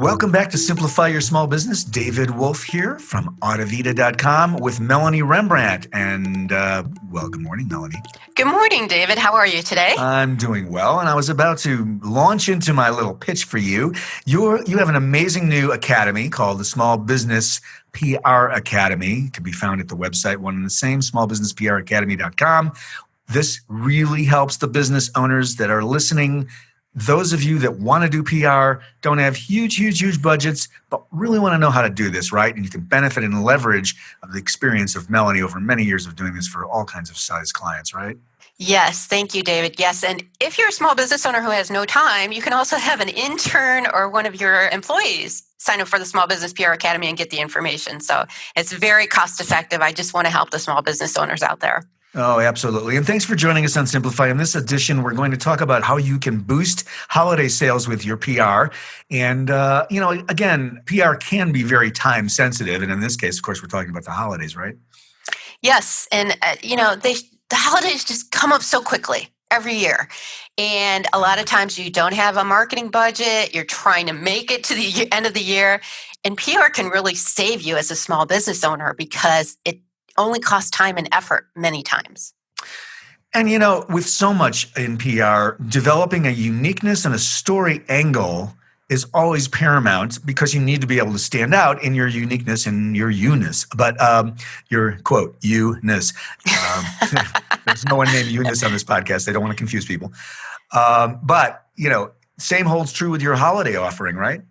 Welcome back to Simplify Your Small Business. David Wolf here from Audivita.com with Melanie Rembrandt. And, good morning, Melanie. Good morning, David. How are you today? I'm doing well, and I was about to launch into my little pitch for you. You have an amazing new academy called the Small Business PR Academy. It can be found at the website, one and the same, smallbusinesspracademy.com. This really helps the business owners that are listening. Those of you that want to do PR, don't have huge budgets, but really want to know how to do this, right? And you can benefit and leverage of the experience of Melanie over many years of doing this for all kinds of size clients, right? Yes. Thank you, David. Yes. And if you're a small business owner who has no time, you can also have an intern or one of your employees sign up for the Small Business PR Academy and get the information. So it's very cost effective. I just want to help the small business owners out there. Oh, absolutely. And thanks for joining us on Simplify. In this edition, we're going to talk about how you can boost holiday sales with your PR. And, again, PR can be very time sensitive. And in this case, of course, we're talking about the holidays, right? Yes. And, the holidays just come up so quickly every year. And a lot of times you don't have a marketing budget. You're trying to make it to the end of the year. And PR can really save you as a small business owner because it only costs time and effort many times. And, with so much in PR, developing a uniqueness and a story angle is always paramount because you need to be able to stand out in your uniqueness and your you-ness. But your, quote, you-ness. There's no one named Eunice on this podcast. They don't want to confuse people. But, same holds true with your holiday offering, right?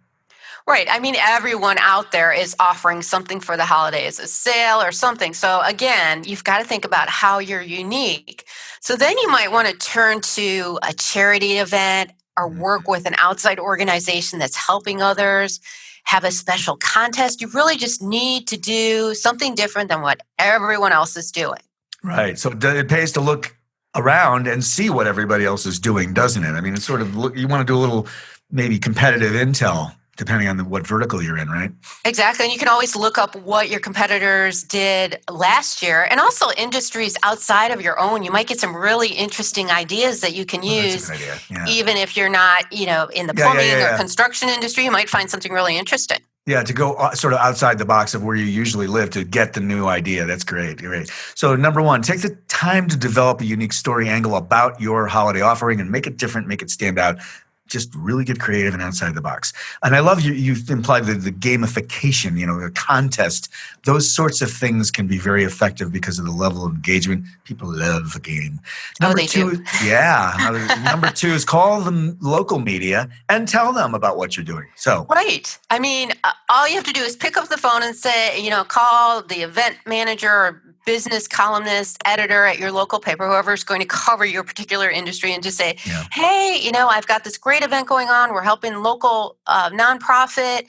Right. I mean, everyone out there is offering something for the holidays, a sale or something. So again, you've got to think about how you're unique. So then you might want to turn to a charity event or work with an outside organization that's helping others, have a special contest. You really just need to do something different than what everyone else is doing. Right. So it pays to look around and see what everybody else is doing, doesn't it? I mean, it's sort of, you want to do a little maybe competitive intel, depending on what vertical you're in, right? Exactly. And you can always look up what your competitors did last year and also industries outside of your own. You might get some really interesting ideas that you can use. That's a good idea. Yeah. Even if you're not, in the plumbing or construction industry, you might find something really interesting. Yeah, to go sort of outside the box of where you usually live to get the new idea. That's great. Great. So number one, take the time to develop a unique story angle about your holiday offering and make it different, make it stand out. Just really get creative and outside the box. And I love you've implied the gamification, the contest. Those sorts of things can be very effective because of the level of engagement. People love a game. Number two, do. Yeah. Number two is call the local media and tell them about what you're doing. So right. I mean, all you have to do is pick up the phone and say, call the event manager or business columnist, editor at your local paper, whoever's going to cover your particular industry, and just say, hey, I've got this great event going on. We're helping local nonprofit.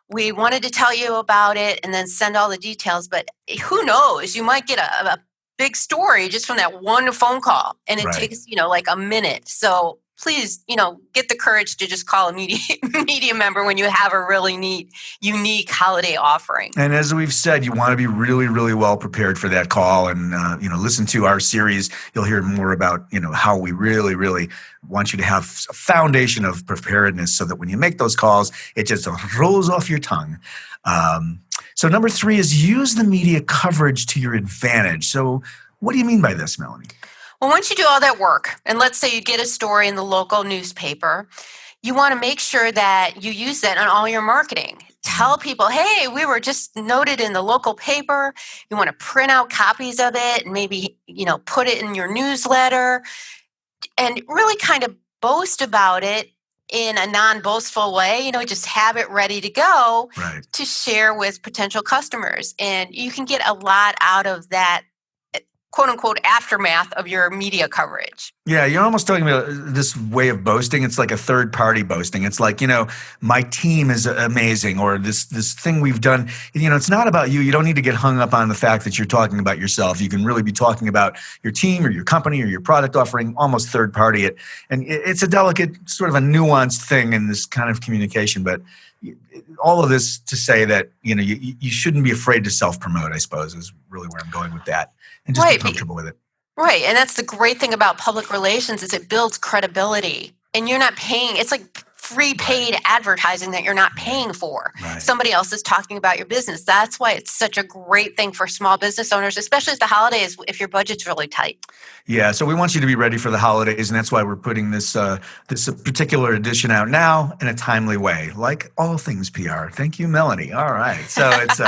We wanted to tell you about it, and then send all the details. But who knows? You might get a big story just from that one phone call, and it takes, like a minute. So please, get the courage to just call a media member when you have a really neat, unique holiday offering. And as we've said, you want to be really, really well prepared for that call. And, listen to our series. You'll hear more about, how we really, really want you to have a foundation of preparedness so that when you make those calls, it just rolls off your tongue. So number three is use the media coverage to your advantage. So what do you mean by this, Melanie? Well, once you do all that work, and let's say you get a story in the local newspaper, you want to make sure that you use that on all your marketing. Tell people, hey, we were just noted in the local paper. You want to print out copies of it and maybe, put it in your newsletter and really kind of boast about it in a non-boastful way, just have it ready to go to share with potential customers. And you can get a lot out of that quote unquote aftermath of your media coverage. Yeah, you're almost talking about this way of boasting. It's like a third party boasting. It's like, my team is amazing, or this thing we've done. It's not about you. You don't need to get hung up on the fact that you're talking about yourself. You can really be talking about your team or your company or your product offering, almost third party it. And it's a delicate, sort of a nuanced thing in this kind of communication. But all of this to say that, you shouldn't be afraid to self-promote, I suppose, is really where I'm going with that. And just be comfortable with it. Right. And that's the great thing about public relations is it builds credibility. And you're not paying. It's like free paid advertising that you're not paying for. Right. Somebody else is talking about your business. That's why it's such a great thing for small business owners, especially at the holidays if your budget's really tight. Yeah, so we want you to be ready for the holidays, and that's why we're putting this particular edition out now in a timely way, like all things PR. Thank you, Melanie. All right, so it's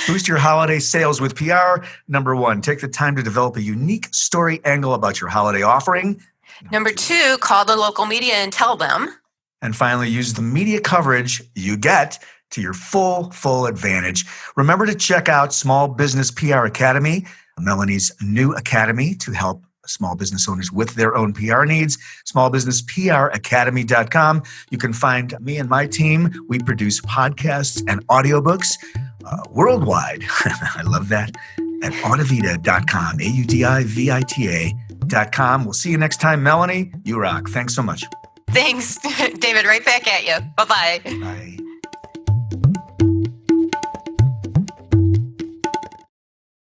boost your holiday sales with PR. Number one, take the time to develop a unique story angle about your holiday offering. Number two, call the local media and tell them. And finally, use the media coverage you get to your full advantage. Remember to check out Small Business PR Academy, Melanie's new academy to help small business owners with their own PR needs, smallbusinesspracademy.com. You can find me and my team. We produce podcasts and audiobooks worldwide. I love that. At audivita.com, AUDIVITA.com. We'll see you next time. Melanie, you rock. Thanks so much. Thanks, David. Right back at you. Bye-bye. Bye.